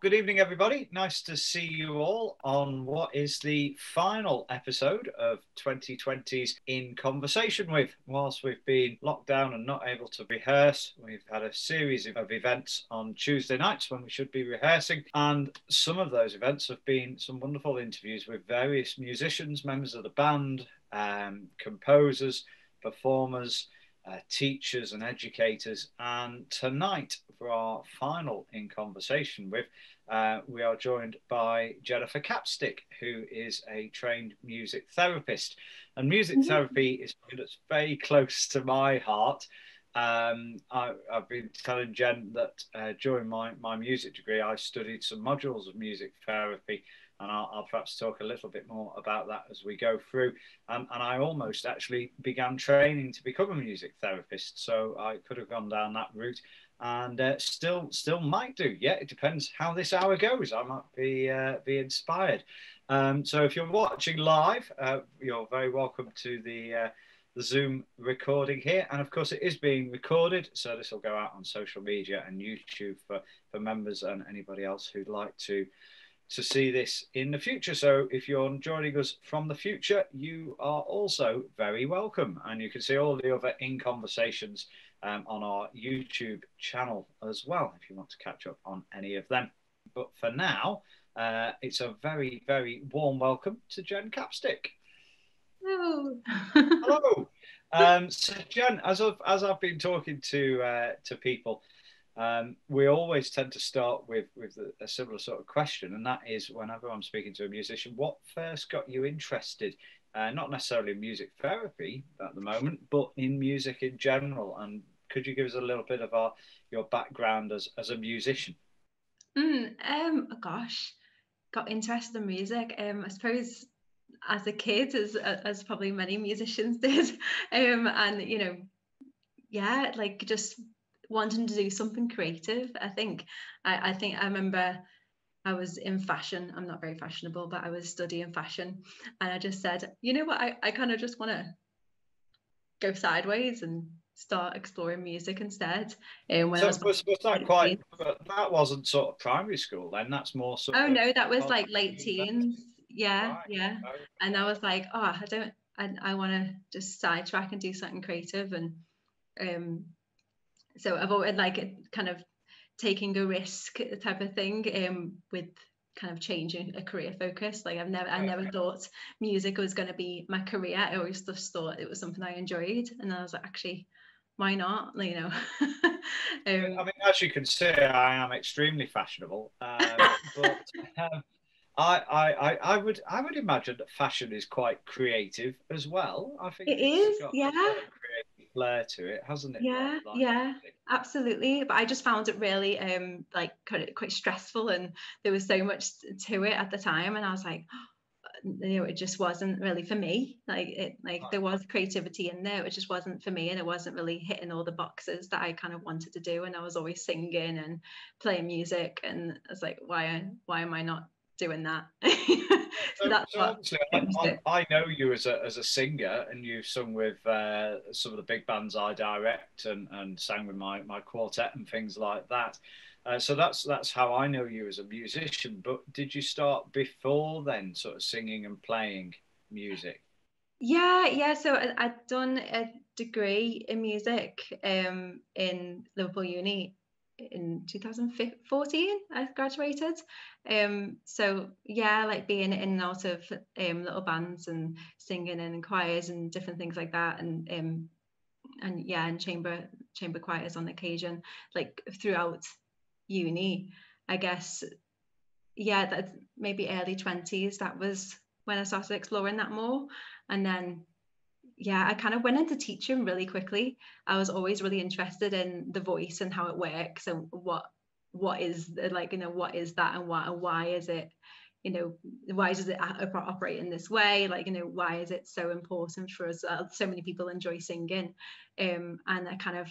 Good evening, everybody. Nice to see you all on what is the final episode of 2020's In Conversation With. Whilst we've been locked down and not able to rehearse, we've had a series of events on Tuesday nights when we should be rehearsing. And some of those events have been some wonderful interviews with various musicians, members of the band, composers, performers, teachers and educators. And tonight, for our final In Conversation With, we are joined by Jennifer Capstick, who is a trained music therapist. And music therapy is something that's very close to my heart. I've been telling Jen that during my music degree, I studied some modules of music therapy, and I'll perhaps talk a little bit more about that as we go through. And I almost actually began training to become a music therapist, so I could have gone down that route, and still might do. Yeah, it depends how this hour goes. I might be inspired. So if you're watching live, you're very welcome to the Zoom recording here, and of course it is being recorded, so this will go out on social media and YouTube for members and anybody else who'd like to see this in the future. So if you're joining us from the future, you are also very welcome, and you can see all the other In Conversations on our YouTube channel as well, if you want to catch up on any of them. But for now, it's a very, very warm welcome to Jen Capstick. Hello. Hello. So Jen, as I've been talking to people, we always tend to start with a similar sort of question, and that is, whenever I'm speaking to a musician, what first got you interested, not necessarily in music therapy at the moment, but in music in general? And could you give us a little bit of your background as a musician? Gosh, got interested in music. I suppose as a kid, as probably many musicians did, and yeah, like just wanting to do something creative. I think I remember I was in fashion. I'm not very fashionable, but I was studying fashion, and I just said, you know what, I kind of just want to go sideways and start exploring music instead. When so was that quite? That wasn't sort of primary school then. That's more sort of. Oh no, that was like late teens. Yeah, right. Yeah. Okay. And I was like, oh, I want to just sidetrack and do something creative, and so I've always like kind of taking a risk type of thing, with kind of changing a career focus. Like I never thought music was going to be my career. I always just thought it was something I enjoyed, and I was like, actually, why not? I mean, as you can see, I am extremely fashionable, but I would imagine that fashion is quite creative as well. I think it is, yeah. A creative flair to it, hasn't it? Yeah, yeah, absolutely. But I just found it really like quite stressful, and there was so much to it at the time, and I was like, it just wasn't really for me. There was creativity in there, it just wasn't for me, and it wasn't really hitting all the boxes that I kind of wanted to do. And I was always singing and playing music, and I was like, why am I not doing that? So obviously, I know you as a singer, and you've sung with some of the big bands I direct, and sang with my quartet and things like that. So that's how I know you as a musician. But did you start before then, sort of singing and playing music? Yeah. So I'd done a degree in music in Liverpool Uni in 2014. I graduated. So yeah, like being in and out of little bands and singing in choirs and different things like that, and yeah, and chamber choirs on occasion, like throughout uni, I guess. Yeah, that's maybe early 20s. That was when I started exploring that more. And then yeah, I kind of went into teaching really quickly. I was always really interested in the voice and how it works, and what is, like, what is that, and why is it, why does it operate in this way? Like, why is it so important for us? So many people enjoy singing, and I kind of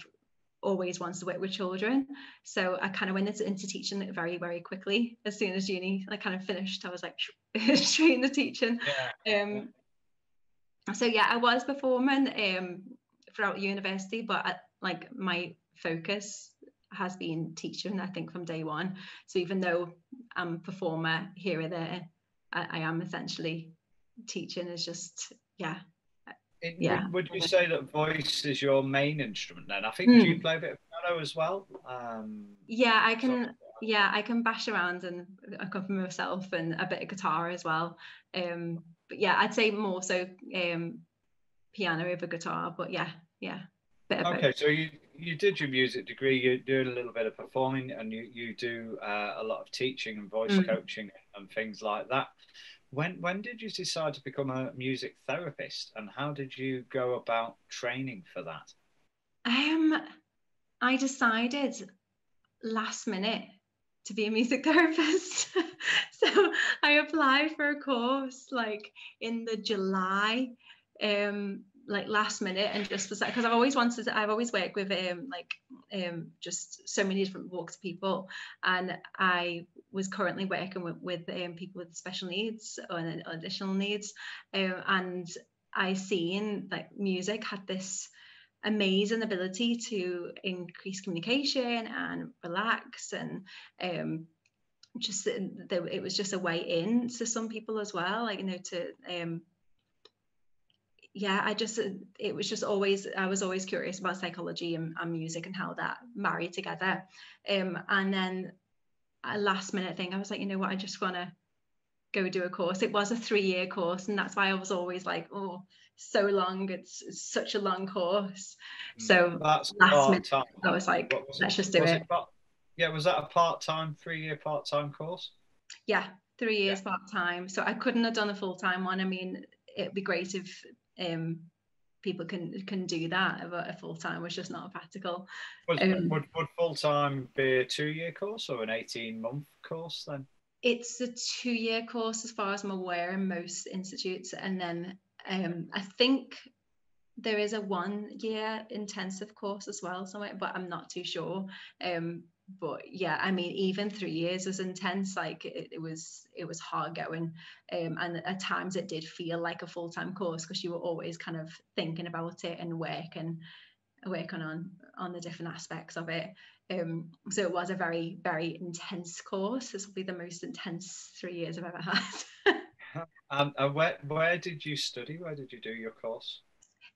always wanted to work with children, so I kind of went into teaching it very, very quickly. As soon as uni I kind of finished, I was like straight into teaching. So yeah, I was performing throughout university, but my focus has been teaching, I think, from day one. So even though I'm a performer here or there. I am essentially teaching is just, yeah. Would you say that voice is your main instrument then? I think, do you play a bit of piano as well? Yeah, I can bash around and accompany myself, and a bit of guitar as well. But yeah, I'd say more so piano over guitar, but yeah, bit of Okay, both. so you did your music degree, you're doing a little bit of performing, and you do a lot of teaching and voice coaching and things like that. When did you decide to become a music therapist, and how did you go about training for that? I decided last minute to be a music therapist. So I applied for a course like in the July, like last minute, and just was like, because I've always worked with just so many different walks of people, and I was currently working with people with special needs or additional needs, and I seen like music had this amazing ability to increase communication and relax, and just it was just a way in to some people as well, like, you know, to it was just always, I was always curious about psychology and music and how that married together, and then a last minute thing, I was like, you know what, I just want to go do a course. It was a 3-year course, and that's why I was always like, oh, so long, it's such a long course. So That's last minute part-time. I was like, let's just do it. Was that a part-time, 3-year part-time course? Yeah, 3 years part-time. So I couldn't have done a full-time one. I mean, it'd be great if people can do that, but a full-time was just not practical. Would full-time be a 2-year course or an 18-month course then? It's a 2-year course as far as I'm aware in most institutes, and then I think there is a 1-year intensive course as well somewhere, but I'm not too sure. But yeah, I mean, even 3 years was intense. Like it was hard going, and at times it did feel like a full-time course, because you were always kind of thinking about it and working on the different aspects of it. So it was a very, very intense course. This will be the most intense 3 years I've ever had. And where did you study? Where did you do your course?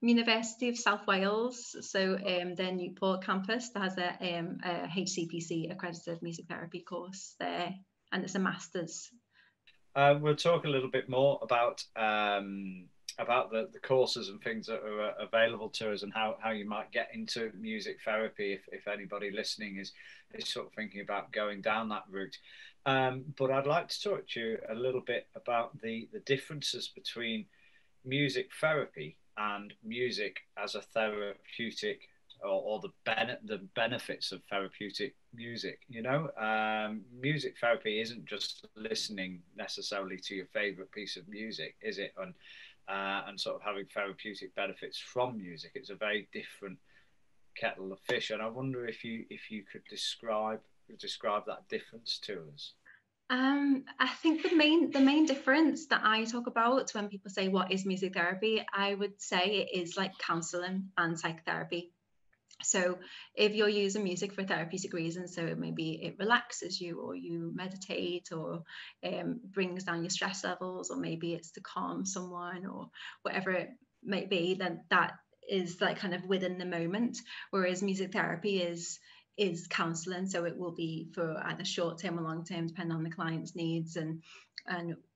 University of South Wales, so their Newport campus has a HCPC accredited music therapy course there, and it's a master's. We'll talk a little bit more about the courses and things that are available to us, and how you might get into music therapy if anybody listening is sort of thinking about going down that route. But I'd like to talk to you a little bit about the differences between music therapy and music as a therapeutic, or the benefits of therapeutic music. You know, music therapy isn't just listening necessarily to your favorite piece of music, is it? And sort of having therapeutic benefits from music. It's a very different kettle of fish, and I wonder if you could describe that difference to us. I think the main difference that I talk about when people say what is music therapy, I would say it is like counselling and psychotherapy. So if you're using music for therapeutic reasons, so maybe it relaxes you, or you meditate, or brings down your stress levels, or maybe it's to calm someone, or whatever it might be, then that is like kind of within the moment. Whereas music therapy is counselling, so it will be for either short term or long term, depending on the client's needs and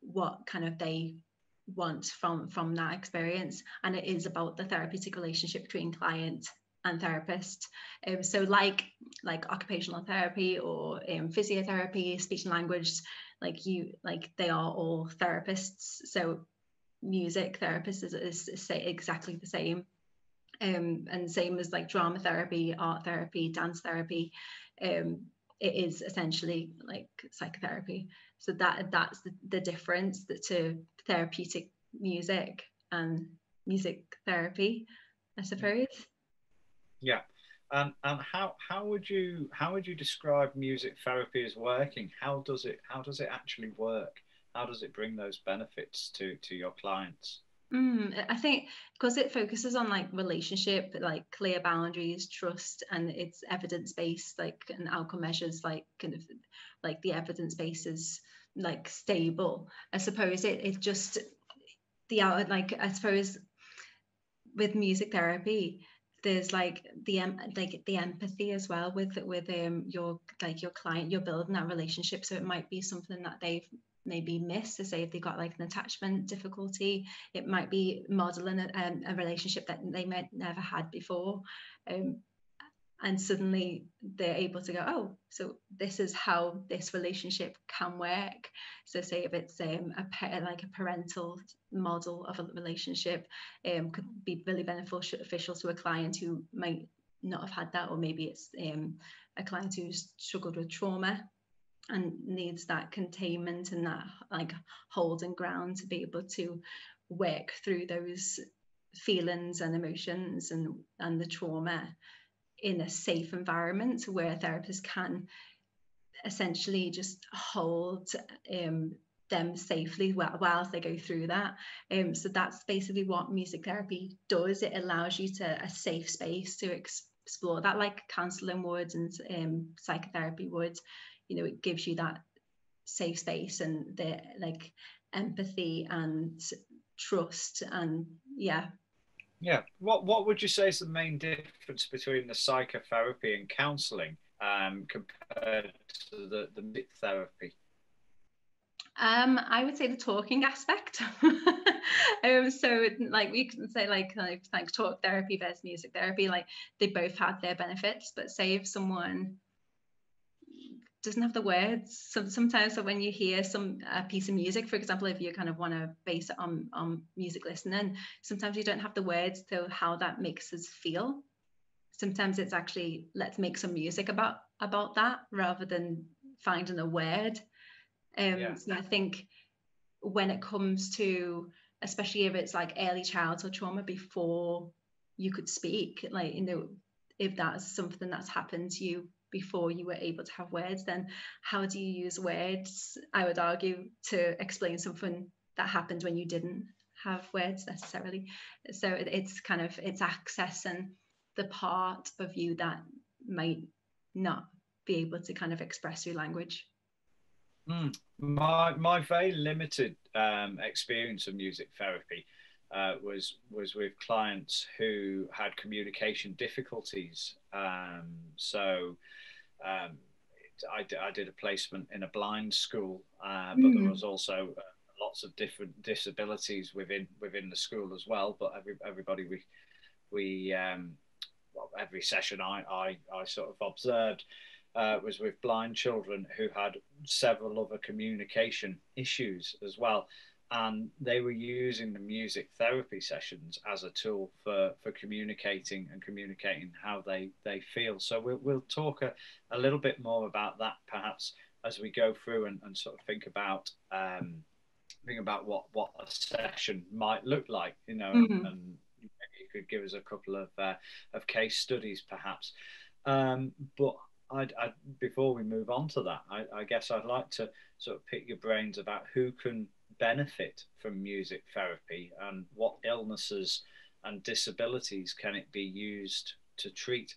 what kind of they want from that experience. And it is about the therapeutic relationship between client and therapist. So like occupational therapy or physiotherapy, speech and language, they are all therapists. So music therapist is exactly the same. And same as like drama therapy, art therapy, dance therapy, it is essentially like psychotherapy. So that's the difference to therapeutic music and music therapy, I suppose. Yeah. And how would you describe music therapy as working? How does it actually work? How does it bring those benefits to your clients? I think because it focuses on like relationship, like clear boundaries, trust, and it's evidence based, like, and outcome measures, like kind of like the evidence base is like stable. I suppose it just the out like I suppose with music therapy there's like the empathy as well with your client. You're building that relationship, so it might be something that they've maybe missed, to say if they got like an attachment difficulty, it might be modeling a relationship that they might never had before, and suddenly they're able to go, oh, so this is how this relationship can work. So say if it's like a parental model of a relationship, could be really beneficial to a client who might not have had that, or maybe it's a client who's struggled with trauma and needs that containment and that like holding ground to be able to work through those feelings and emotions and the trauma in a safe environment where a therapist can essentially just hold them safely whilst they go through that. So that's basically what music therapy does. It allows you to a safe space to explore that, like counselling would and psychotherapy would. You know, it gives you that safe space and the like empathy and trust, and yeah. Yeah. What would you say is the main difference between the psychotherapy and counselling compared to the music therapy? I would say the talking aspect. So like we can say like talk therapy versus music therapy, like they both have their benefits, but say if someone doesn't have the words, sometimes so when you hear a piece of music, for example, if you kind of want to base it on music listening, sometimes you don't have the words to how that makes us feel. Sometimes it's actually, let's make some music about that rather than finding a word. So I think when it comes to, especially if it's like early childhood trauma before you could speak, like, you know, if that's something that's happened to you before you were able to have words, then how do you use words, I would argue, to explain something that happened when you didn't have words necessarily? So it's kind of, it's accessing the part of you that might not be able to kind of express through language. My very limited experience of music therapy was with clients who had communication difficulties. I did a placement in a blind school, but there was also lots of different disabilities within the school as well. But everybody every session I sort of observed was with blind children who had several other communication issues as well. And they were using the music therapy sessions as a tool for communicating how they feel. So we'll talk a little bit more about that perhaps as we go through and sort of think about what a session might look like, you know, and you could give us a couple of case studies perhaps. But before we move on to that, I guess I'd like to sort of pick your brains about who can benefit from music therapy and what illnesses and disabilities can it be used to treat.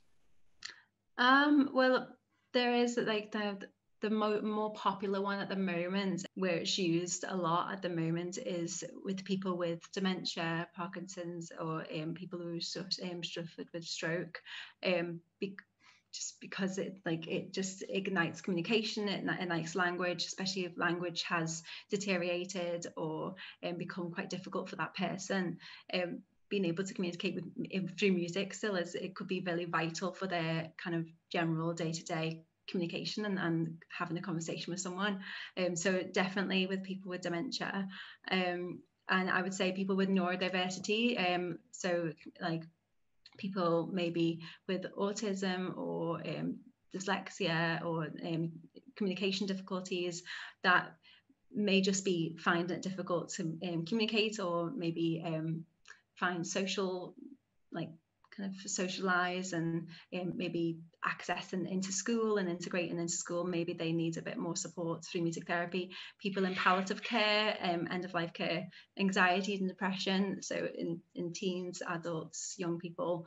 Well, there is like the more popular one at the moment, where it's used a lot at the moment, is with people with dementia, Parkinson's, or people who suffered with stroke. Just because it just ignites communication, it ignites language, especially if language has deteriorated or become quite difficult for that person. Being able to communicate through music still is, it could be very vital for their kind of general day-to-day communication and having a conversation with someone. So definitely with people with dementia, and I would say people with neurodiversity, so like people maybe with autism or dyslexia or communication difficulties that may just be finding it difficult to communicate, or maybe find social, like kind of socialize and maybe accessing into school and integrating into school. Maybe they need a bit more support through music therapy. People in palliative care, end of life care, anxiety and depression, so in teens, adults, young people,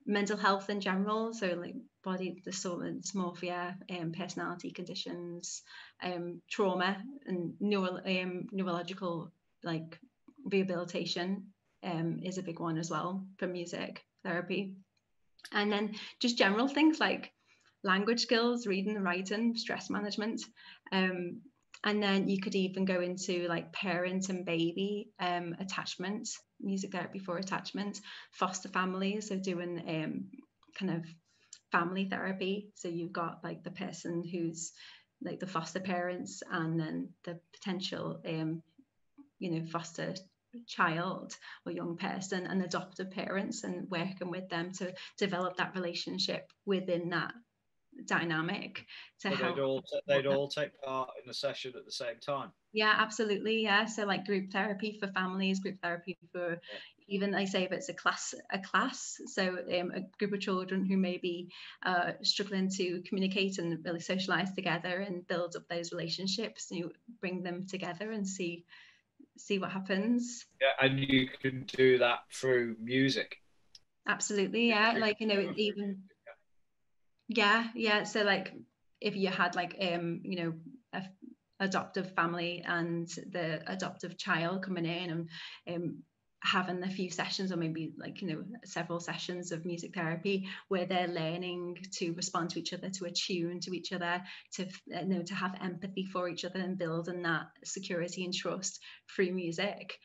mental health in general, so like body dysmorphia, personality conditions, trauma, and neurological like rehabilitation is a big one as well for music therapy. And then just general things like language skills, reading and writing, stress management. And then you could even go into like parent and baby attachment, music therapy for attachment, foster families, so doing kind of family therapy. So you've got like the person who's like the foster parents, and then the potential foster child or young person, and adoptive parents, and working with them to develop that relationship within that dynamic to So help. they'd all take part in the session at the same time. Yeah, absolutely. Yeah, so like group therapy for families, group therapy for even, I say, if it's a class, so a group of children who may be struggling to communicate and really socialize together and build up those relationships. You bring them together and see what happens. Yeah, and you can do that through music. Absolutely, yeah. Like, even yeah. So like if you had like a adoptive family and the adoptive child coming in and having a few sessions, or maybe like several sessions of music therapy where they're learning to respond to each other, to attune to each other, to to have empathy for each other, and building that security and trust through music,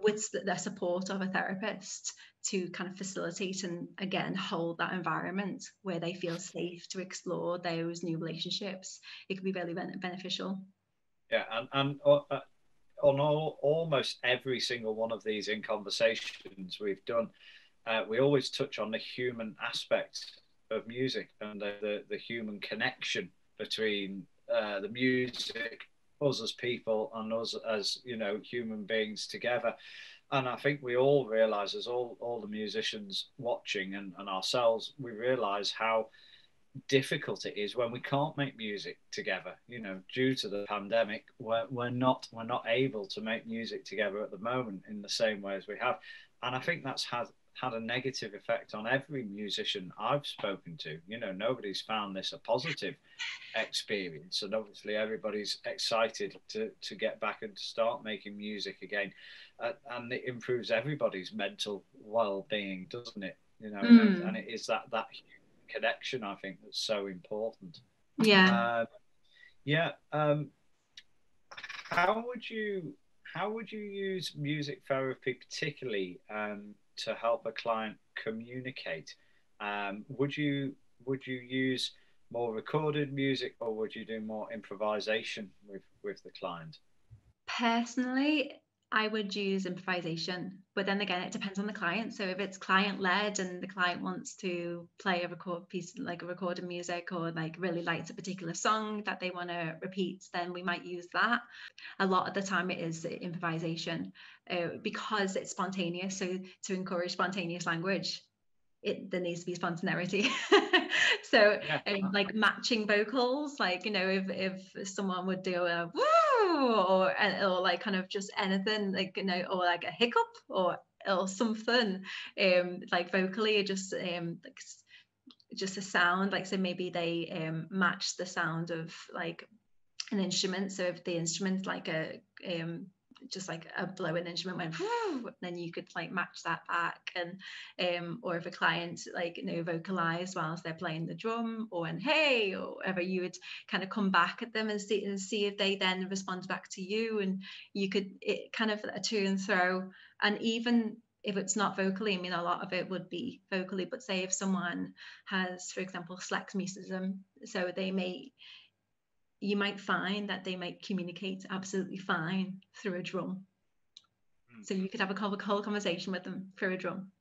with the support of a therapist to kind of facilitate and again hold that environment where they feel safe to explore those new relationships. It can be really beneficial. Yeah, and on almost every single one of these in conversations we've done, we always touch on the human aspect of music and the human connection between the music, us as people, and us as human beings together. And I think we all realize, as all the musicians watching and ourselves, we realize how difficult it is when we can't make music together. Due to the pandemic, we're not able to make music together at the moment in the same way as we have. And I think that's had a negative effect on every musician I've spoken to. Nobody's found this a positive experience, and obviously everybody's excited to get back and to start making music again, and it improves everybody's mental well-being, doesn't it? And it is that connection, I think, that's so important. Yeah. How would you use music therapy particularly to help a client communicate? Would you use more recorded music, or would you do more improvisation with the client? Personally, I would use improvisation, but then again, it depends on the client. So if it's client led and the client wants to play a record piece, like a recorded music, or like really likes a particular song that they want to repeat, then we might use that. A lot of the time it is improvisation, because it's spontaneous. So to encourage spontaneous language, there needs to be spontaneity. So like matching vocals, like if someone would do a woo, or like kind of just anything, like or like a hiccup or something, like vocally, just like just a sound, like, so maybe they match the sound of like an instrument. So if the instrument's like a just like a blowing instrument went whoo, then you could like match that back. And or if a client like vocalize whilst they're playing the drum, or and hey, or whatever, you would kind of come back at them and see if they then respond back to you, and you could kind of a to and throw. And even if it's not vocally, I mean, a lot of it would be vocally, but say if someone has, for example, slexmecism, so you might find that they might communicate absolutely fine through a drum. So you could have a whole conversation with them through a drum.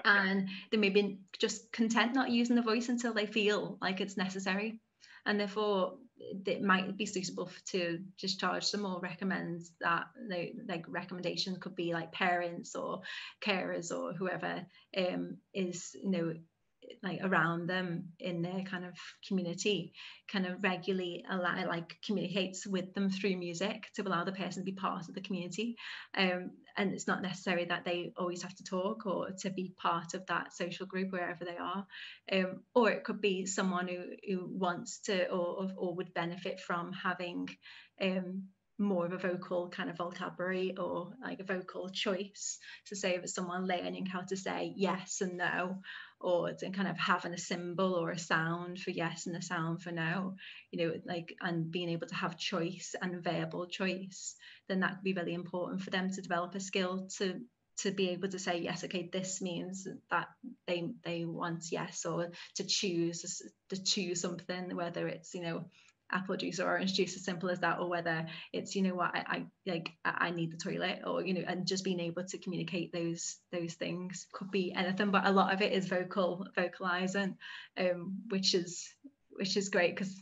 And they may be just content not using the voice until they feel like it's necessary. And therefore, it might be suitable to discharge them or recommend that. Like recommendations could be like parents or carers or whoever is, like around them in their kind of community kind of regularly communicates with them through music to allow the person to be part of the community. And it's not necessary that they always have to talk or to be part of that social group wherever they are. Or it could be someone who wants to or would benefit from having more of a vocal kind of vocabulary or like a vocal choice. So say if it's someone learning how to say yes and no, or to kind of having a symbol or a sound for yes and a sound for no, you know, like, and being able to have choice and verbal choice, then that could be really important for them to develop a skill to be able to say yes, okay, this means that they want yes, or to choose something, whether it's, you know, apple juice or orange juice, as simple as that, or whether it's, you know what, I need the toilet, or, you know, and just being able to communicate those things. Could be anything, but a lot of it is vocalizing, which is great, because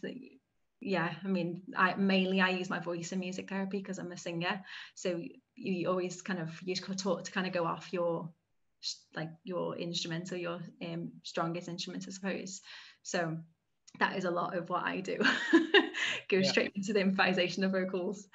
yeah, I mean, I use my voice in music therapy because I'm a singer, so you always kind of use taught to kind of go off your instrument, or your strongest instrument, I suppose. So that is a lot of what I do. Go straight into the improvisation of vocals.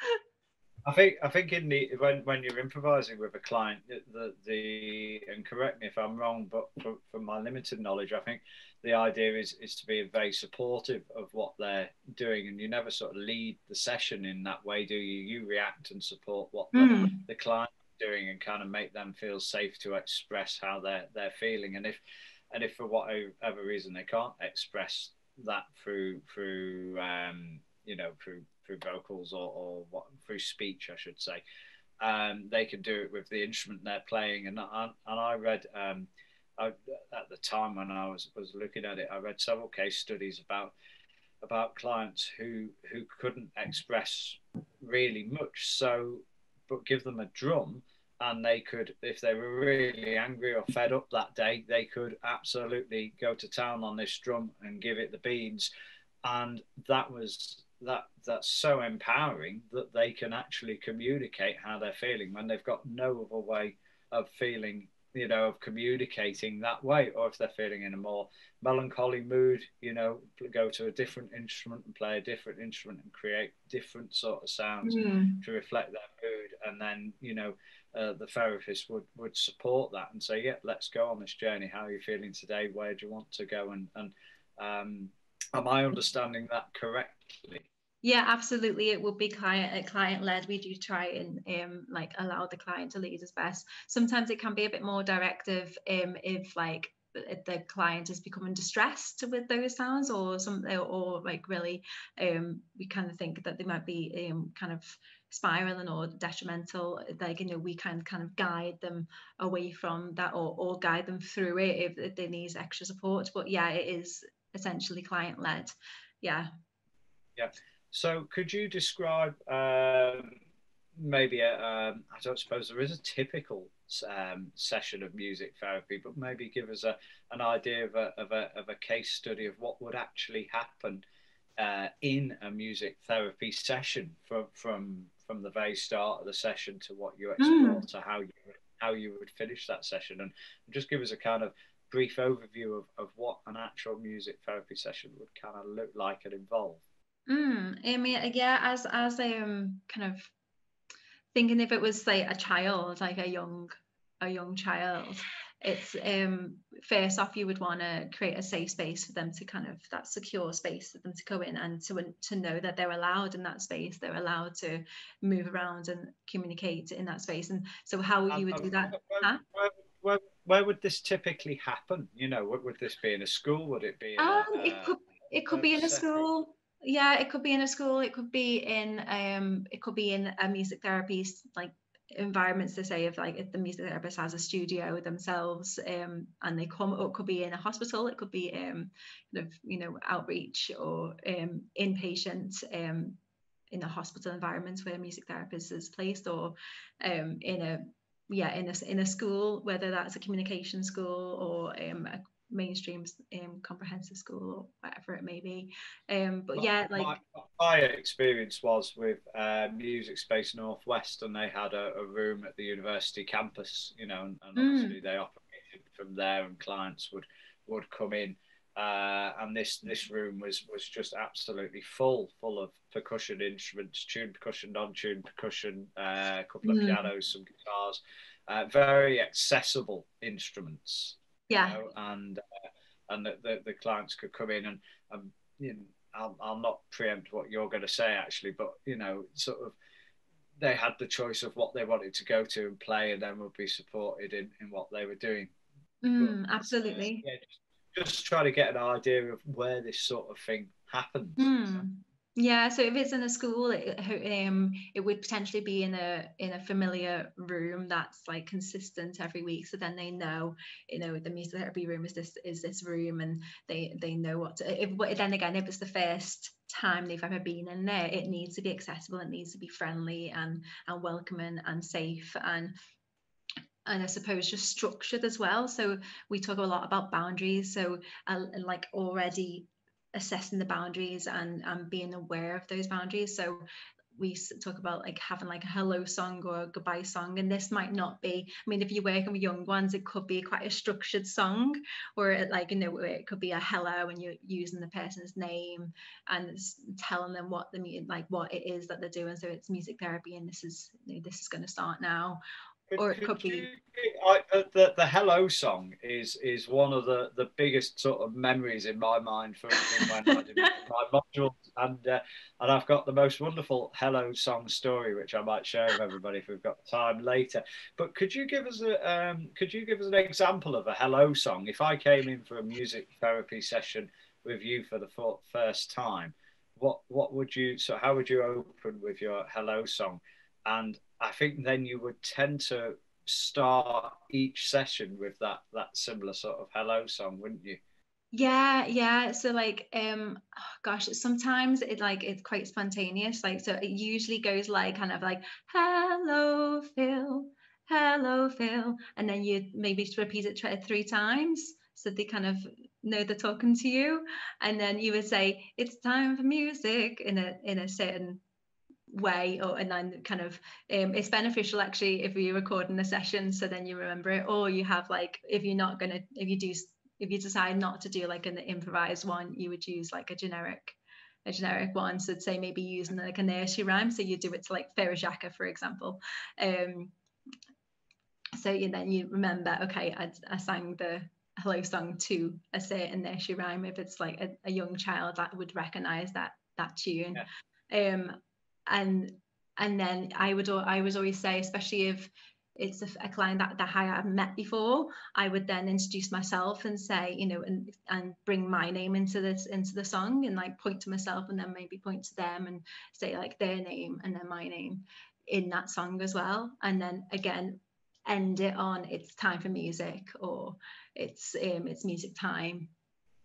I think in the when you're improvising with a client, the and correct me if I'm wrong, but from my limited knowledge, I think the idea is to be very supportive of what they're doing, and you never sort of lead the session in that way, do you? You react and support what the client is doing, and kind of make them feel safe to express how they're feeling, and if for whatever reason they can't express that through you know, through vocals or what, through speech, I should say. They can do it with the instrument they're playing. And I read at the time when I was looking at it, I read several case studies about clients who couldn't express really much. So, but give them a drum, and they could, if they were really angry or fed up that day, they could absolutely go to town on this drum and give it the beans. And that's so empowering that they can actually communicate how they're feeling when they've got no other way of feeling, you know, of communicating that way. Or if they're feeling in a more melancholy mood, you know, go to a different instrument and play a different instrument and create different sort of sounds to reflect that mood. And then, you know, the therapist would support that and say, yeah, let's go on this journey. How are you feeling today? Where do you want to go? And am I understanding that correctly? Yeah, absolutely. It would be client led. We do try and like allow the client to lead as best. Sometimes it can be a bit more directive if like the client is becoming distressed with those sounds, or something, or like really we kind of think that they might be kind of spiraling or detrimental. Like, you know, we can kind of guide them away from that, or guide them through it if they need extra support. But yeah, it is essentially client led. Yeah. So could you describe maybe I don't suppose there is a typical session of music therapy, but maybe give us an idea of a case study of what would actually happen in a music therapy session from the very start of the session to what you explore to how you would finish that session, and just give us a kind of brief overview of what an actual music therapy session would kind of look like and involve. I mean, yeah, as I am kind of thinking, if it was like a child, like a young child, it's first off, you would want to create a safe space for them to kind of, that secure space for them to go in, and to know that they're allowed in that space, they're allowed to move around and communicate in that space. And so how you would do that? Where would this typically happen? You know, would this be in a school? Would it be in it could be in a school. Yeah, it could be in a school. It could be in a music therapy like environments, to say, if like if the music therapist has a studio themselves, and they come, or it could be in a hospital. It could be kind of, you know, outreach, or inpatient in a hospital environment where a music therapist is placed, or in a school, whether that's a communication school or a mainstream comprehensive school, or whatever it may be. But yeah, like my experience was with Music Space Northwest, and they had a room at the university campus, you know, and obviously they operated from there, and clients would would come in. And this room was just absolutely full of percussion instruments, tuned percussion, non-tuned percussion, a couple of pianos, some guitars, very accessible instruments. Yeah. You know, and the clients could come in and you know, I'll not preempt what you're going to say actually, but you know, sort of they had the choice of what they wanted to go to and play, and then would be supported in what they were doing. Absolutely. Yeah, just try to get an idea of where this sort of thing happens. Yeah, so if it's in a school, it would potentially be in a familiar room that's like consistent every week. So then they know, you know, the music therapy room is this room, and they know what to. But then again, if it's the first time they've ever been in there, it needs to be accessible. It needs to be friendly and welcoming and safe and I suppose just structured as well. So we talk a lot about boundaries. So like already assessing the boundaries and being aware of those boundaries. So we talk about like having like a hello song or a goodbye song, and this might not be, I mean, if you're working with young ones, it could be quite a structured song, or like, you know, it could be a hello and you're using the person's name and telling them what what it is that they're doing. So it's music therapy, and this is going to start now. Or it could be the hello song is one of the biggest sort of memories in my mind from when I did my module, and I've got the most wonderful hello song story which I might share with everybody if we've got time later. But could you give us an example of a hello song? If I came in for a music therapy session with you for the first time, what would you, so how would you open with your hello song? And I think then you would tend to start each session with that similar sort of hello song, wouldn't you? Yeah. So like gosh, sometimes it's quite spontaneous. Like, so it usually goes like kind of like hello Phil, hello Phil, and then you maybe repeat it 3 times so they kind of know they're talking to you, and then you would say it's time for music in a certain way, or and then kind of it's beneficial actually if you're recording a session, so then you remember it. Or you have like, if you decide not to do like an improvised one, you would use like a generic one. So say maybe using like a nursery rhyme, so you do it to like Ferrajaka, for example. So then you remember, okay, I sang the hello song to a certain nursery rhyme. If it's like a young child that would recognize that tune. Yeah. And then I would always say, especially if it's a client that I haven't met before, I would then introduce myself and say, you know, and bring my name into the song, and like point to myself and then maybe point to them and say like their name and then my name in that song as well. And then again, end it on it's time for music, or it's music time.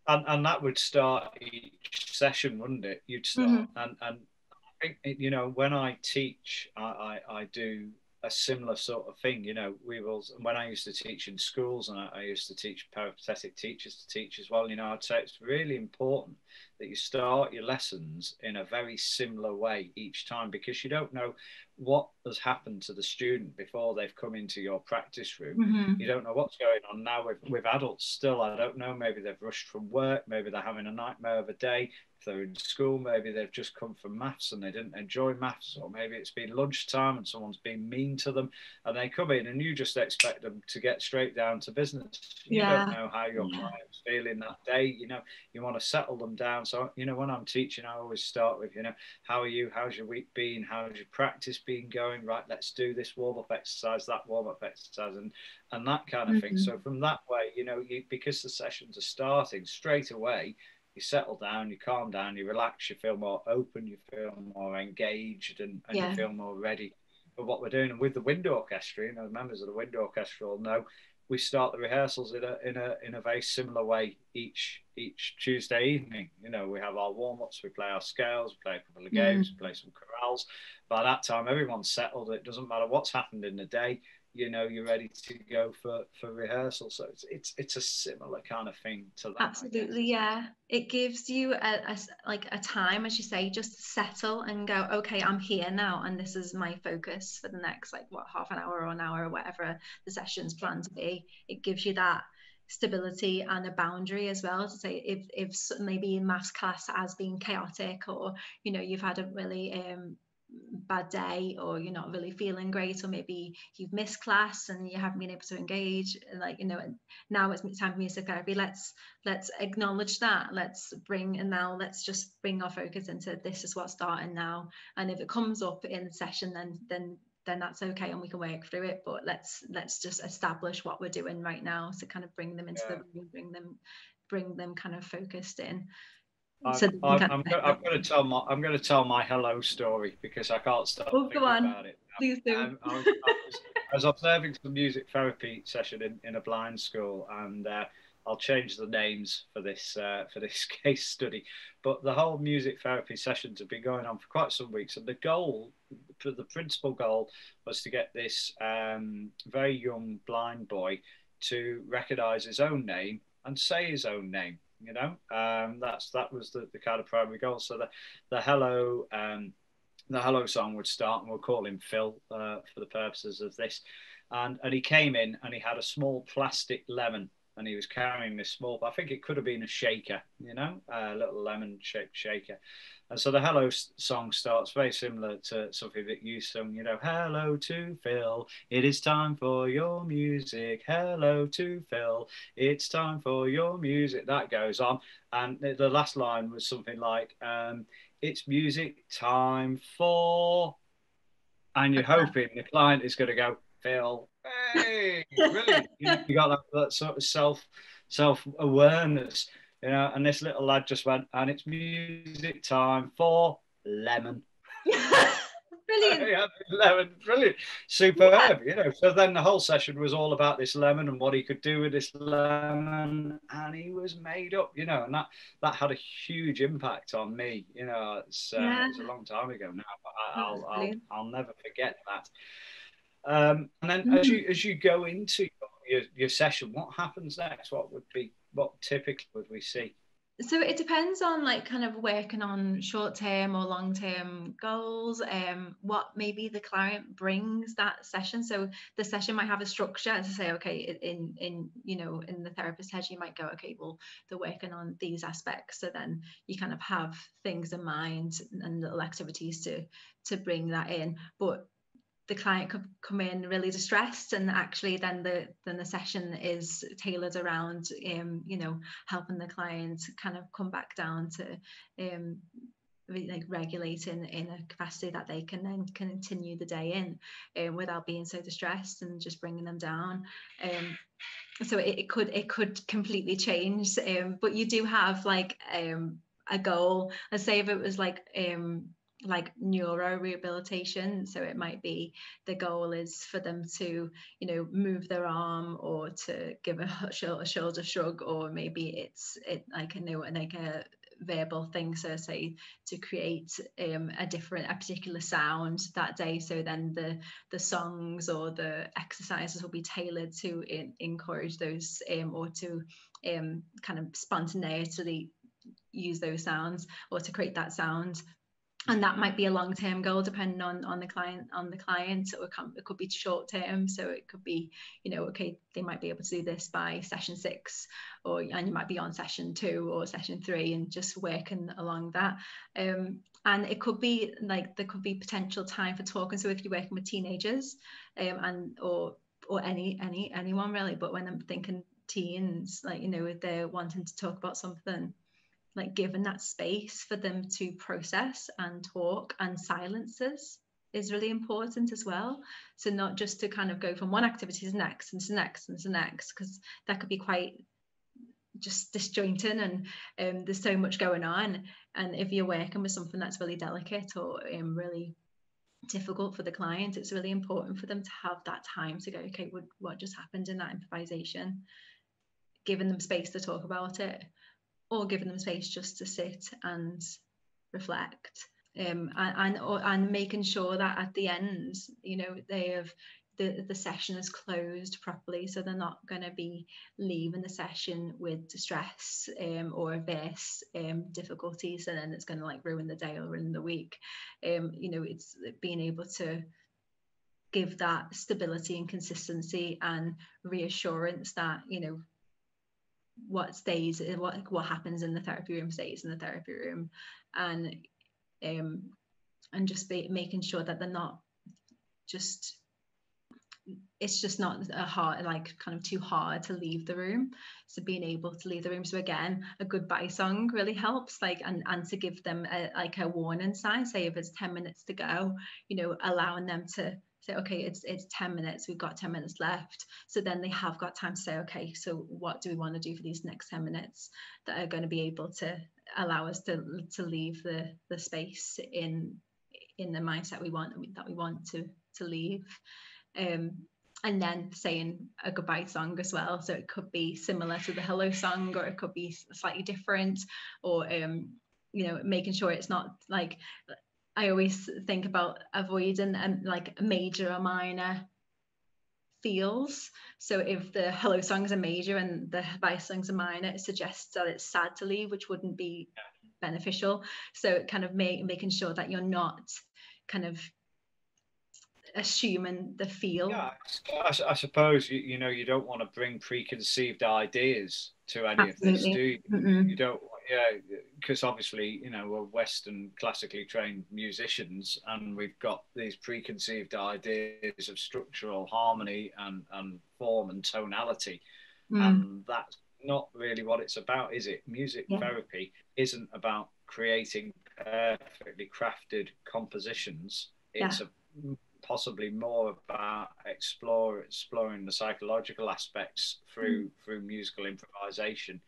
And that would start each session, wouldn't it? You'd start, and I think, you know, when I teach, I do a similar sort of thing. You know, when I used to teach in schools, and I used to teach peripatetic teachers to teach as well, you know, I'd say it's really important that you start your lessons in a very similar way each time, because you don't know what has happened to the student before they've come into your practice room. You don't know what's going on now with adults still. I don't know, maybe they've rushed from work, maybe they're having a nightmare of a day. If they're in school, maybe they've just come from maths and they didn't enjoy maths, or maybe it's been lunchtime and someone's been mean to them, and they come in and you just expect them to get straight down to business. You don't know how your client's feeling that day. You know, you want to settle them down. So, you know, when I'm teaching, I always start with, you know, how are you? How's your week been? How's your practice been going? Right, let's do this warm-up exercise, that warm-up exercise, and that kind of thing. So from that way, you know, because the sessions are starting straight away, you settle down, you calm down, you relax, you feel more open, you feel more engaged, and you feel more ready for what we're doing. And with the wind orchestra, you know, members of the wind orchestra will know, we start the rehearsals in a very similar way each Tuesday evening. You know, we have our warm-ups, we play our scales, we play a couple of games, we play some chorales. By that time, everyone's settled. It doesn't matter what's happened in the day. You know, you're ready to go for rehearsal. So it's a similar kind of thing to that. Absolutely, yeah. It gives you a time, as you say, just to settle and go, okay, I'm here now, and this is my focus for the next half an hour or an hour or whatever the session's planned to be. It gives you that stability and a boundary as well, to say if maybe maths class has been chaotic, or you've had a really bad day, or you're not really feeling great, or maybe you've missed class and you haven't been able to engage, and now it's time for music therapy. Let's acknowledge that. Let's just bring our focus into this is what's starting now, and if it comes up in the session, then that's okay, and we can work through it. But let's just establish what we're doing right now, to kind of bring them into the room, bring them kind of focused in. So I'm going to tell my hello story, because I can't stop thinking about it. Please do. I was observing some music therapy session in a blind school, and I'll change the names for this case study. But the whole music therapy sessions have been going on for quite some weeks, and the principal goal was to get this very young blind boy to recognise his own name and say his own name. That was the kind of primary goal. So the hello song would start, and we'll call him Phil for the purposes of this. And he came in, and he had a small plastic lemon, and he was carrying this small, I think it could have been a shaker, a little lemon shaped shaker. And so the hello song starts very similar to something that you sung, hello to Phil, it is time for your music. Hello to Phil, it's time for your music. That goes on. And the last line was something like, it's music time for, and you're hoping the client is going to go, Phil, hey, brilliant. You got that sort of self-awareness. And this little lad just went, and it's music time for lemon. Brilliant. Lemon, brilliant, superb. So then the whole session was all about this lemon and what he could do with this lemon, and he was made up, and that had a huge impact on me. It was a long time ago now, but I'll never forget that. And then as you go into your session, what happens next? What typically would we see? So it depends on kind of working on short-term or long-term goals, what maybe the client brings that session. So the session might have a structure to say, okay, in the therapist's head, you might go, okay, well, they're working on these aspects. So then you kind of have things in mind and little activities to bring that in. But the client could come in really distressed, and actually then the session is tailored around helping the client kind of come back down to regulating in a capacity that they can then continue the day in without being so distressed and just bringing them down. So it could completely change, but you do have a goal. Let's say if it was like neuro rehabilitation, so it might be the goal is for them to move their arm, or to give a shoulder shrug, or maybe it's like a verbal thing, so say to create a particular sound that day. So then the songs or the exercises will be tailored to encourage those, or to kind of spontaneously use those sounds, or to create that sound. And that might be a long-term goal, depending on the client. Or it could be short-term, so it could be okay, they might be able to do this by session 6, and you might be on session 2 or session 3, and just working along that. And it could be there could be potential time for talking. So if you're working with teenagers, or anyone really, but when I'm thinking teens, if they're wanting to talk about something, given that space for them to process and talk, and silences is really important as well. So not just to kind of go from one activity to the next and to the next and to the next, because that could be quite just disjointing, and there's so much going on. And if you're working with something that's really delicate or really difficult for the client, it's really important for them to have that time to go, okay, what just happened in that improvisation, giving them space to talk about it, or giving them space just to sit and reflect, and making sure that at the end, they have the session is closed properly, so they're not going to be leaving the session with distress, or adverse difficulties, and then it's going to ruin the day or ruin the week. It's being able to give that stability and consistency and reassurance that what stays, what happens in the therapy room stays in the therapy room, and just making sure that they're not just, it's just not a hard, like kind of too hard to leave the room. So being able to leave the room. So again, a goodbye song really helps, like, and to give them like a warning sign, say if it's 10 minutes to go, you know, allowing them to say, okay, it's 10 minutes, we've got 10 minutes left. So then they have got time to say, okay, so what do we want to do for these next 10 minutes that are going to be able to allow us to leave the space in the mindset we want to leave. And then saying a goodbye song as well. So it could be similar to the hello song, or it could be slightly different, or you know, making sure it's not like, I always think about avoiding like major or minor feels. So if the hello song's a major and the goodbye song's a minor, it suggests that it's sad to leave, which wouldn't be beneficial. So kind of making sure that you're not kind of assuming the feel. Yeah, I suppose you know, you don't want to bring preconceived ideas to any of this, do you? Mm-mm. You don't, yeah, because obviously, you know, we're Western classically trained musicians, and we've got these preconceived ideas of structural harmony and form and tonality, and that's not really what it's about, is it? Music therapy isn't about creating perfectly crafted compositions. It's possibly more about exploring the psychological aspects through musical improvisation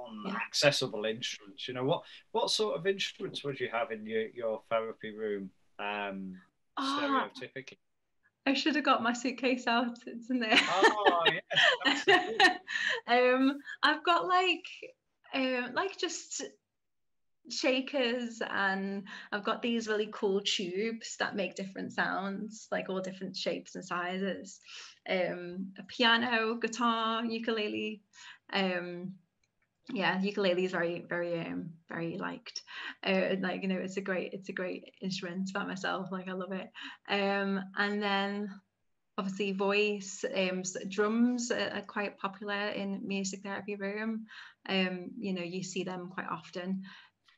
on accessible instruments. You know, what sort of instruments would you have in your therapy room, stereotypically? I should have got my suitcase out. It's in there. Oh yes. I've got like just shakers, and I've got these really cool tubes that make different sounds, like all different shapes and sizes. A piano, guitar, ukulele. Ukulele is very, very, very liked. Like, you know, it's a great instrument by myself. Like, I love it. And then obviously voice, drums are quite popular in music therapy room. You know, you see them quite often.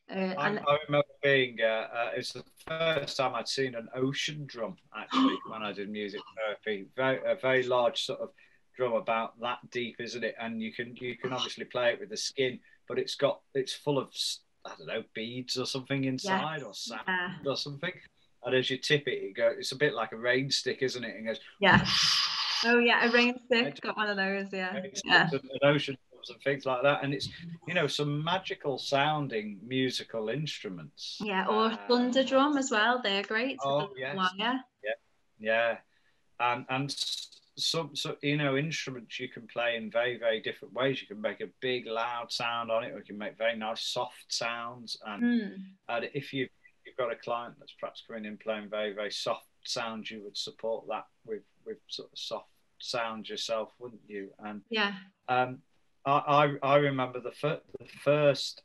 I remember being, it was the first time I'd seen an ocean drum, actually, when I did music therapy. A very large sort of drum, about that deep, isn't it? And you can obviously play it with the skin, but it's full of, I don't know, beads or something inside, or sand or something. And as you tip it, it's a bit like a rain stick, isn't it? And it goes, oh yeah, a rain stick, got one of those, an ocean and things like that, and it's, you know, some magical sounding musical instruments. Or thunder drum as well, they're great. Oh yes. And some, you know, instruments you can play in very, very different ways. You can make a big loud sound on it, or you can make very nice soft sounds. And if you've got a client that's perhaps coming in playing very, very soft sounds, you would support that with sort of soft sounds yourself, wouldn't you? And I remember the first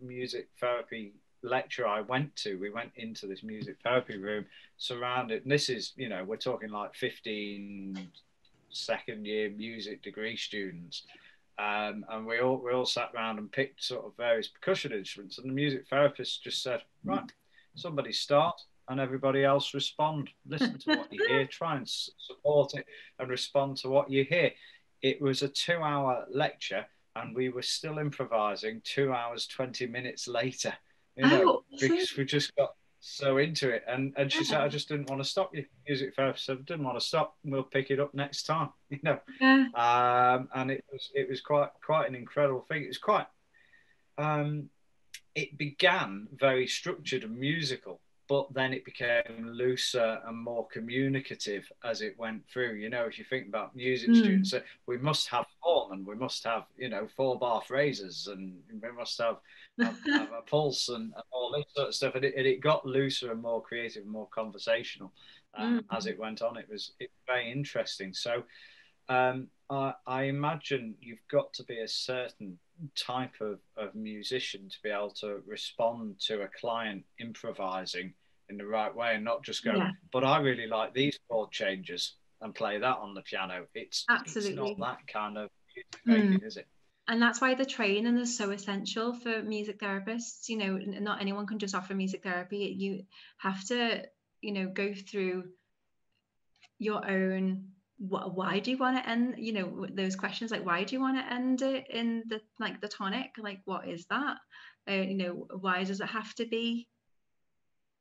music therapy lecture I went to. We went into this music therapy room surrounded, and this is, you know, we're talking like 15 second year music degree students, and we all sat around and picked sort of various percussion instruments, and the music therapist just said, right, somebody start and everybody else respond. Listen to what you hear, try and support it and respond to what you hear. It was a 2-hour lecture, and we were still improvising 2 hours, 20 minutes later, you know, because we just got so into it. And she said, I just didn't want to stop you. Music therapist said, I didn't want to stop. We'll pick it up next time, you know. And it was quite an incredible thing. It was quite, it began very structured and musical, but then it became looser and more communicative as it went through. You know, if you think about music students, we must have form, and we must have, you know, 4-bar phrases, and we must have a pulse and all this sort of stuff. And it got looser and more creative and more conversational as it went on. It's very interesting. So I imagine you've got to be a certain type of musician to be able to respond to a client improvising in the right way, and not just go, but I really like these chord changes, and play that on the piano. It's not that kind of music making, is it? and that's why the training is so essential for music therapists. You know, not anyone can just offer music therapy. You have to, you know, go through your own, why do you want to end, you know, those questions like, why do you want to end it in the, like, the tonic, like what is that, you know, why does it have to be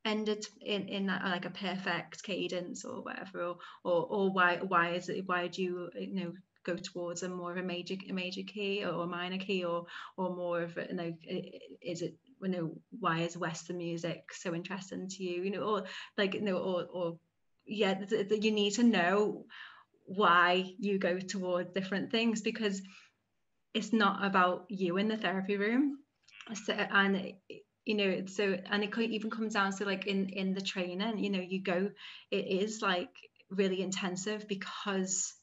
ended in that, like a perfect cadence or whatever, or why is it, why do you know, go towards a more of a major key or a minor key, or more of a, you know, is it, you know, why is Western music so interesting to you, you know, or like, you know, or yeah, you need to know why you go towards different things, because it's not about you in the therapy room. So, and you know, so, and it could even come down to like in the training, you know, you go, it is like really intensive, because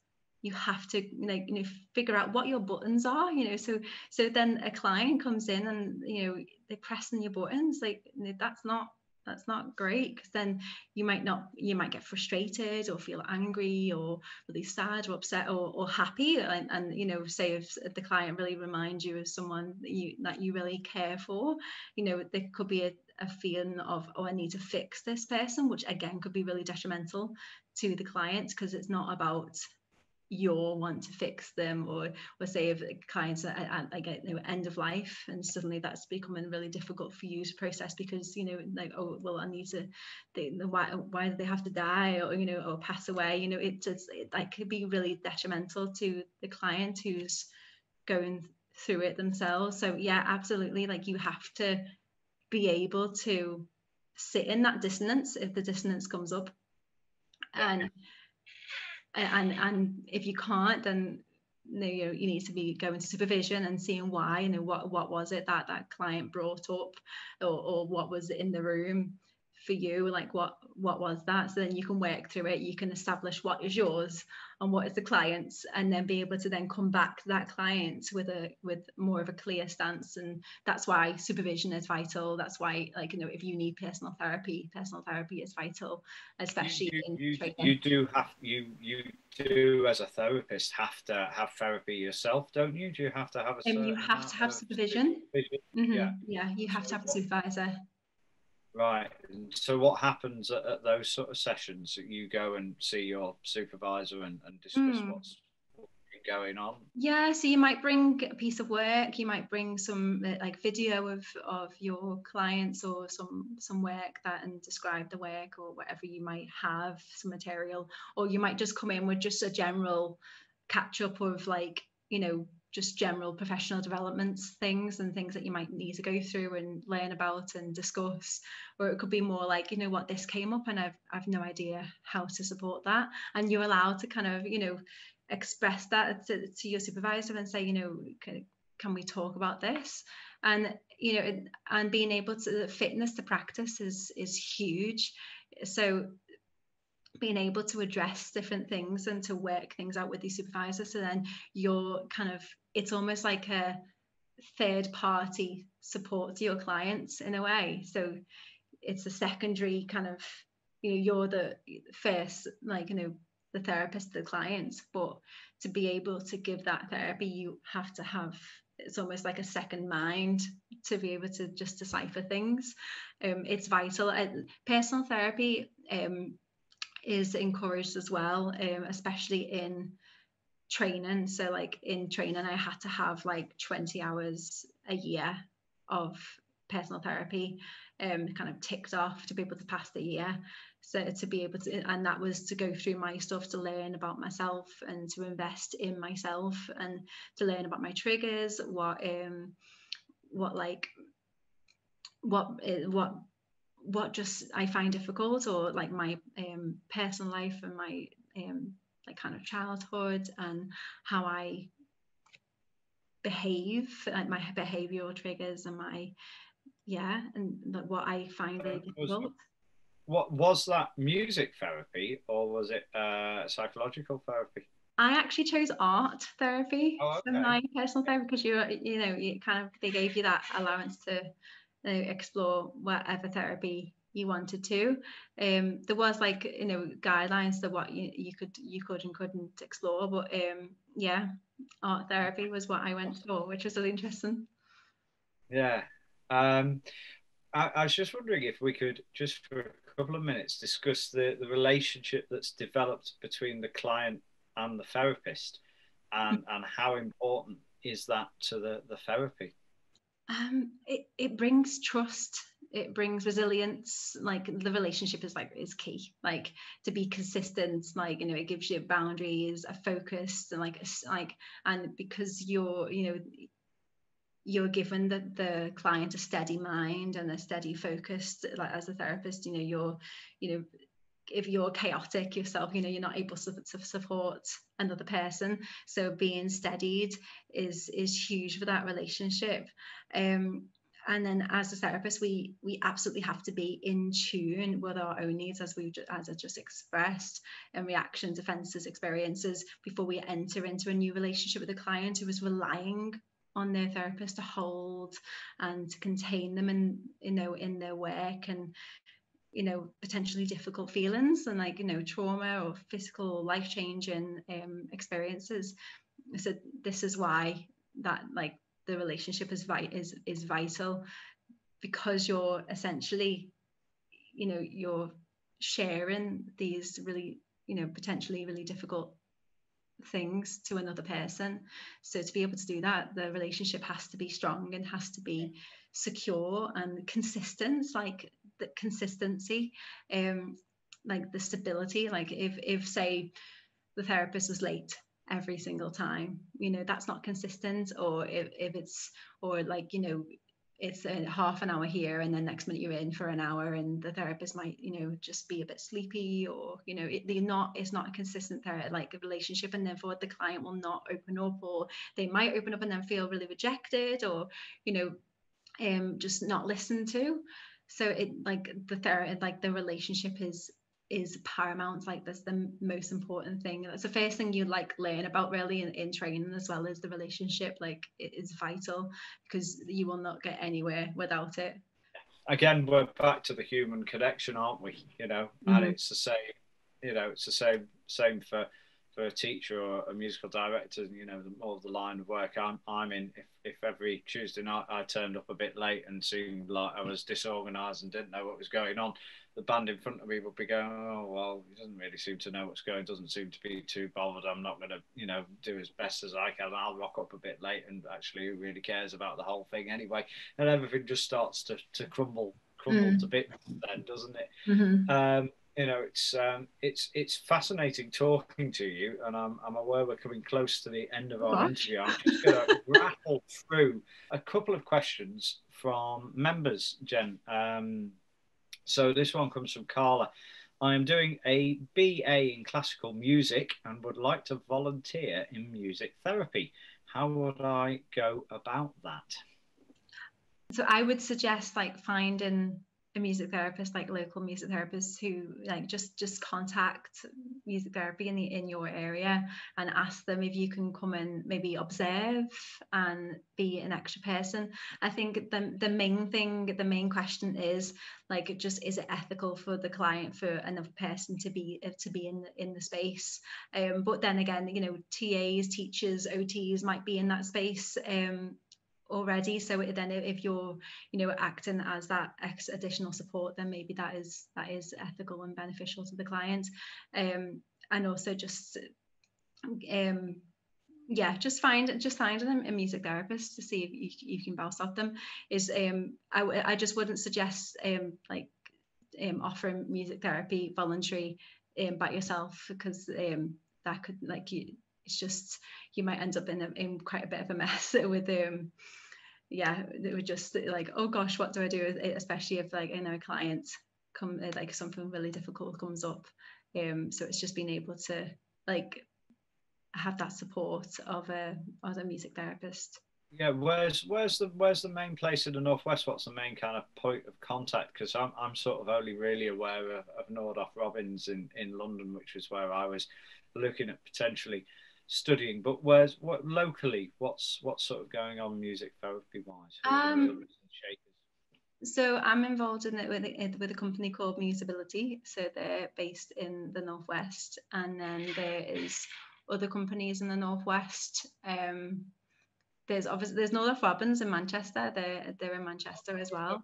you have to, like, you know, figure out what your buttons are, you know, so then a client comes in and, you know, they're pressing your buttons, like, you know, that's not great, because then you might get frustrated or feel angry or really sad or upset or happy, and you know, say if the client really reminds you of someone that you really care for, you know, there could be a feeling of, oh, I need to fix this person, which again could be really detrimental to the client, because it's not about your want to fix them, or say if clients are at like, you know, end of life, and suddenly that's becoming really difficult for you to process, because, you know, like, oh well, I need to, why do they have to die, or, you know, or pass away, you know, that could be really detrimental to the client who's going through it themselves. So yeah, absolutely, like, you have to be able to sit in that dissonance if the dissonance comes up, and if you can't, then, you know, you need to be going to supervision and seeing why, you know, what was it that client brought up, or what was in the room for you, like what was that, so then you can work through it, you can establish what is yours and what is the client's, and then be able to then come back to that client with more of a clear stance. And that's why supervision is vital. That's why, like, you know, if you need personal therapy is vital, especially in training. You do as a therapist have to have therapy yourself, don't you? Do you have to have a certain You have to have supervision. Yeah. Yeah, you have to have a supervisor. Right. So what happens at those sort of sessions? You go and see your supervisor and discuss what's going on? Yeah, so you might bring a piece of work, you might bring some like video of your clients, or some work that, and describe the work, or whatever you might have, some material, or you might just come in with just a general catch up of, like, you know, just general professional developments, things that you might need to go through and learn about and discuss. Or it could be more like, you know what, this came up and I've no idea how to support that, and you're allowed to kind of, you know, express that to your supervisor and say, you know, can we talk about this? And, you know, and being able to, fitness to practice is huge. So being able to address different things and to work things out with your supervisor, so then you're kind of, it's almost like a third party support to your clients in a way. So it's a secondary kind of, you know, you're the first, like, you know, the therapist to the clients, but to be able to give that therapy, you have to have, it's almost like a second mind to be able to just decipher things. It's vital. Personal therapy is encouraged as well, especially in training. So like in training, I had to have like 20 hours a year of personal therapy kind of ticked off to be able to pass the year. So to be able to, and that was to go through my stuff, to learn about myself and to invest in myself, and to learn about my triggers, what just I find difficult, or like my personal life and my like kind of childhood, and how I behave, like my behavioral triggers, and and what I find really difficult. What was that, music therapy, or was it psychological therapy? I actually chose art therapy for my personal therapy, because you know, you kind of, they gave you that allowance to explore whatever therapy you wanted to. There was, like, you know, guidelines to what you could and couldn't explore, but yeah, art therapy was what I went for, which was really interesting. Yeah. I was just wondering if we could, just for a couple of minutes, discuss the relationship that's developed between the client and the therapist, and how important is that to the therapy? It brings trust, it brings resilience. Like the relationship is key, like to be consistent, like, you know, it gives you boundaries, a focus, and and because you're given the client a steady mind and a steady focus, like as a therapist, you know, you know if you're chaotic yourself, you know, you're not able to support another person. So being steadied is huge for that relationship. And then as a therapist, we absolutely have to be in tune with our own needs, as I just expressed, and reactions, defenses, experiences, before we enter into a new relationship with a client who is relying on their therapist to hold and to contain them in, you know, in their work, and, you know, potentially difficult feelings, and, like, you know, trauma or physical life-changing experiences. So this is why that, like, the relationship is vital, because you're essentially, you know, you're sharing these really, you know, potentially really difficult things to another person. So to be able to do that, the relationship has to be strong and has to be secure and consistent, like the consistency, like the stability. Like if say the therapist was late every single time, you know, that's not consistent. Or if it's, or like, you know, it's a half an hour here and then next minute you're in for an hour, and the therapist might, you know, just be a bit sleepy, or, you know, it's not a consistent like a relationship, and therefore the client will not open up, or they might open up and then feel really rejected, or, you know, just not listened to. So it, like the relationship is paramount. Like that's the most important thing. That's the first thing you like learn about really in training, as well as the relationship. Like it is vital, because you will not get anywhere without it. Again, we're back to the human connection, aren't we? You know, and it's the same. You know, it's the same for a teacher or a musical director. You know, the more of the line of work I'm in. If every Tuesday night I turned up a bit late and seemed like I was disorganised and didn't know what was going on, the band in front of me would be going, "Oh well, he doesn't really seem to know what's going. Doesn't seem to be too bothered. I'm not going to, you know, do as best as I can. I'll rock up a bit late, and actually, who really cares about the whole thing anyway?" And everything just starts to crumble to bits, then, doesn't it? Mm-hmm. You know, it's fascinating talking to you, and I'm aware we're coming close to the end of Oh our gosh. interview. I'm just going to rattle through a couple of questions from members, Jen. So this one comes from Carla. I am doing a BA in classical music and would like to volunteer in music therapy. How would I go about that? So I would suggest like finding a music therapist, like local music therapists, who like just contact music therapy in your area, and ask them if you can come and maybe observe and be an extra person. I think the main thing, the main question is like, just, is it ethical for the client, for another person to be in the space? But then again, you know, TAs, teachers, OTs might be in that space already. So then if you're, you know, acting as that additional support, then maybe that is ethical and beneficial to the client. And also just yeah, just finding a music therapist to see if you can bounce off them is I just wouldn't suggest like offering music therapy voluntary by yourself, because that could, like, it's just, you might end up in quite a bit of a mess with yeah, it would just like, oh gosh, what do I do? Especially if, like, you know, a client like something really difficult comes up. So it's just being able to like have that support of a music therapist. Yeah, where's the main place in the northwest? What's the main kind of point of contact? Because I'm sort of only really aware of Nordoff Robbins in London, which is where I was looking at potentially studying. But what locally? What's sort of going on music therapy wise? Who are the movers and shakers? So I'm involved in it with a company called Musability. So they're based in the northwest, and then there is other companies in the Northwest. There's Northrop Robbins in Manchester. They're in Manchester as well.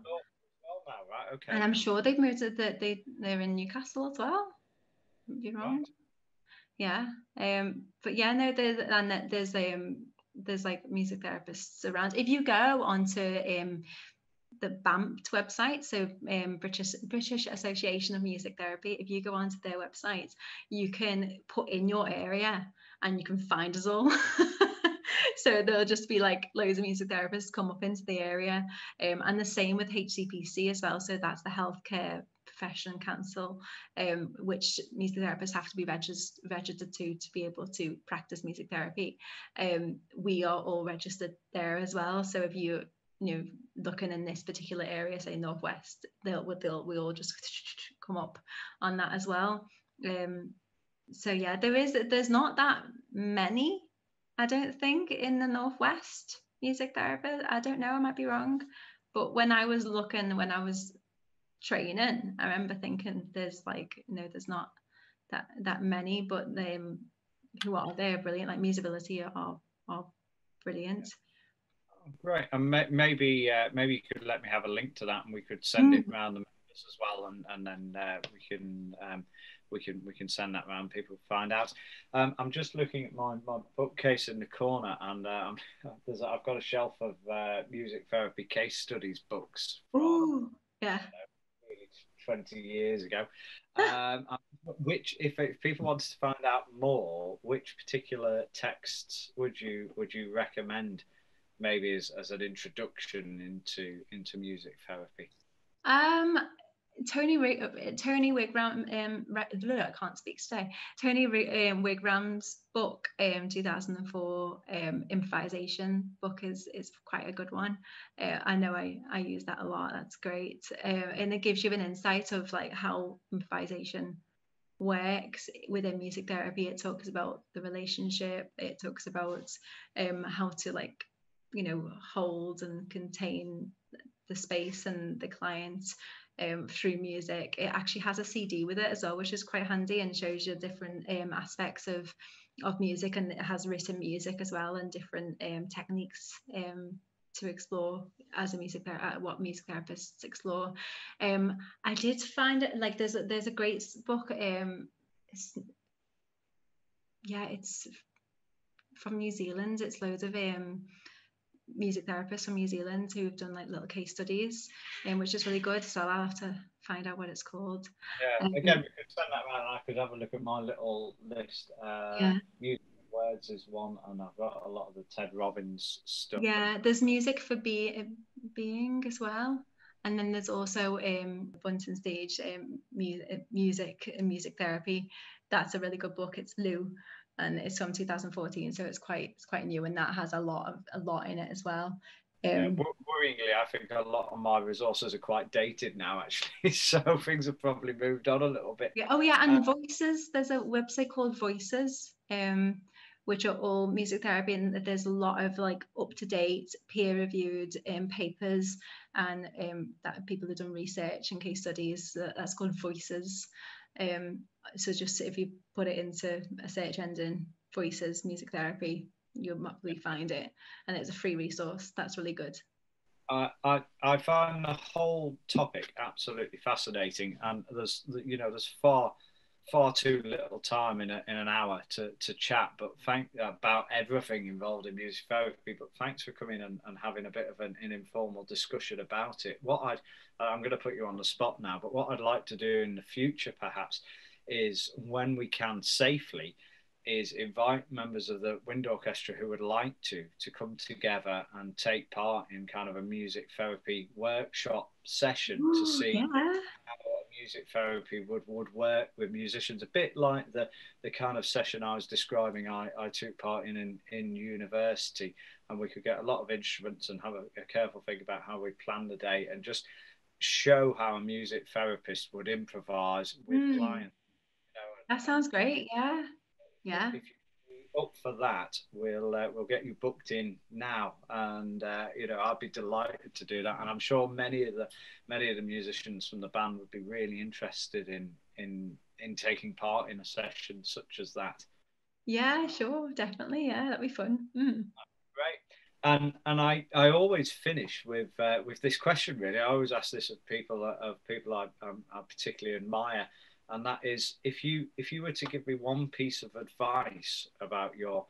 Right, okay. And I'm sure they've moved to they're in Newcastle as well. You're wrong. Right. Yeah. But yeah, no, there's like music therapists around. If you go onto the BAMT website, so British Association of Music Therapy, if you go onto their website, you can put in your area and you can find us all. So there'll just be like loads of music therapists come up into the area, and the same with HCPC as well. So that's the Healthcare Profession Council, which music therapists have to be registered to be able to practice music therapy. We are all registered there as well. So if you looking in this particular area, say Northwest, we all just come up on that as well. So yeah, there's not that many, I don't think, in the Northwest music therapist. I don't know, I might be wrong, but when I was training, I remember thinking there's not that many, but who are there brilliant, like Musability are brilliant. Great, and maybe you could let me have a link to that, and we could send it around the members as well, and then we can send that around. People find out. I'm just looking at my bookcase in the corner, and I've got a shelf of music therapy case studies books from yeah 20 years ago. Which, if people wanted to find out more, which particular texts would you recommend? Maybe as an introduction into music therapy. Tony Wigram, I can't speak today. Tony Wigram's book, 2004 Improvisation Book is quite a good one. I know I use that a lot. That's great, and it gives you an insight of like how improvisation works within music therapy. It talks about the relationship. It talks about how to hold and contain the space and the client through music. It actually has a CD with it as well, which is quite handy and shows you different aspects of music, and it has written music as well and different techniques to explore as a what music therapists explore. I did find it like there's a great book. It's from New Zealand. It's loads of music therapists from New Zealand who've done like little case studies, which is really good. So I'll have to find out what it's called. Yeah, again, we could send that around. I could have a look at my little list. Music Words is one, and I've got a lot of the Ted Robbins stuff. Yeah, there's Music for Being as well. And then there's also Bunton Stage music and music therapy. That's a really good book. It's Lou, and it's from 2014, so it's quite new, and that has a lot in it as well. Worryingly, I think a lot of my resources are quite dated now, actually. So things have probably moved on a little bit. Yeah. Oh yeah, and Voices. There's a website called Voices, which are all music therapy, and there's a lot of like up-to-date peer-reviewed papers and that people have done research and case studies. That's called Voices. So just if you put it into a search engine, Voices music therapy, you'll probably find it, and it's a free resource. That's really good. I find the whole topic absolutely fascinating, and there's far too little time in an hour to chat, but about everything involved in music therapy. But thanks for coming and having a bit of an informal discussion about it. I'm going to put you on the spot now, but what I'd like to do in the future perhaps is, when we can safely, is invite members of the wind orchestra who would like to come together and take part in kind of a music therapy workshop session to see how music therapy would work with musicians, a bit like the kind of session I was describing I took part in university, and we could get a lot of instruments and have a careful think about how we plan the day and just show how a music therapist would improvise with clients. That sounds great. Yeah. If you're up for that, we'll get you booked in now, and I'd be delighted to do that. And I'm sure many of the musicians from the band would be really interested in taking part in a session such as that. Yeah, sure, definitely. Yeah, that'd be fun. Great. And I always finish with this question. Really, I always ask this of people I particularly admire, and that is, if you were to give me one piece of advice about your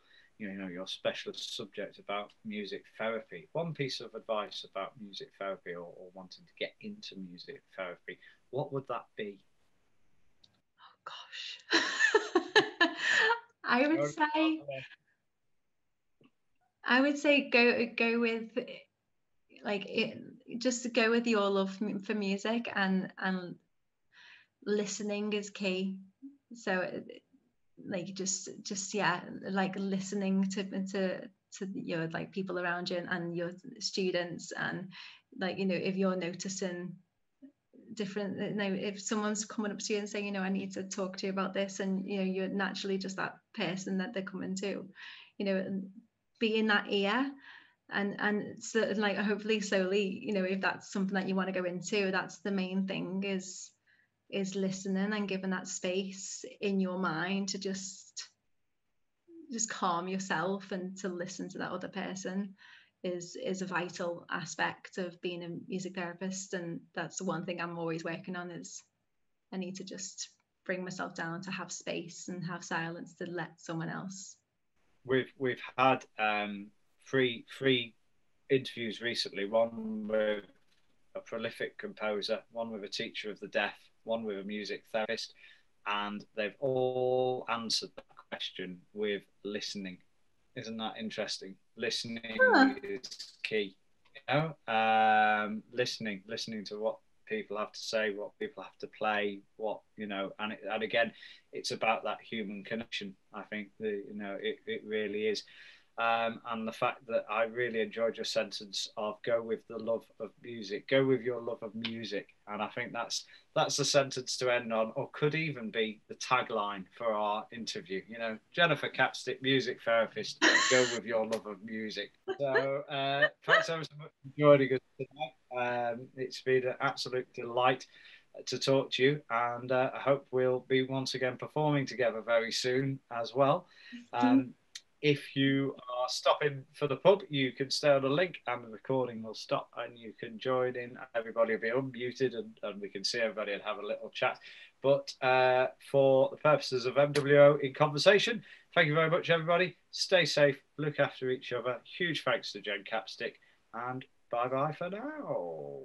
specialist subject about music therapy, one piece of advice about music therapy, or wanting to get into music therapy, what would that be? Gosh. I would say I would say go with like it, just go with your love for music, and listening is key. So like just yeah, like listening to your like people around you and your students, and like if you're noticing different, if someone's coming up to you and saying, I need to talk to you about this, and you're naturally just that person that they're coming to, and be in that ear, and so like hopefully slowly, if that's something that you want to go into, that's the main thing, is listening and giving that space in your mind to just calm yourself, and to listen to that other person is a vital aspect of being a music therapist. And that's the one thing I'm always working on, is I need to just bring myself down to have space and have silence to let someone else. We've had three interviews recently. One with a prolific composer, one with a teacher of the deaf, one with a music therapist, and they've all answered that question with listening. Isn't that interesting? Huh. Listening is key. Listening to what people have to say, what people have to play, and again, it's about that human connection. I think it really is. And the fact that I really enjoyed your sentence of go with the love of music, go with your love of music, and I think that's the sentence to end on, or could even be the tagline for our interview. Jennifer Capstick, music therapist, go with your love of music. So thanks so much for joining us tonight. It's been an absolute delight to talk to you, and I hope we'll be once again performing together very soon as well. If you are stopping for the pub, you can stay on the link and the recording will stop and you can join in. Everybody will be unmuted and we can see everybody and have a little chat. But for the purposes of MWO in conversation, thank you very much, everybody. Stay safe, look after each other. Huge thanks to Jen Capstick, and bye-bye for now.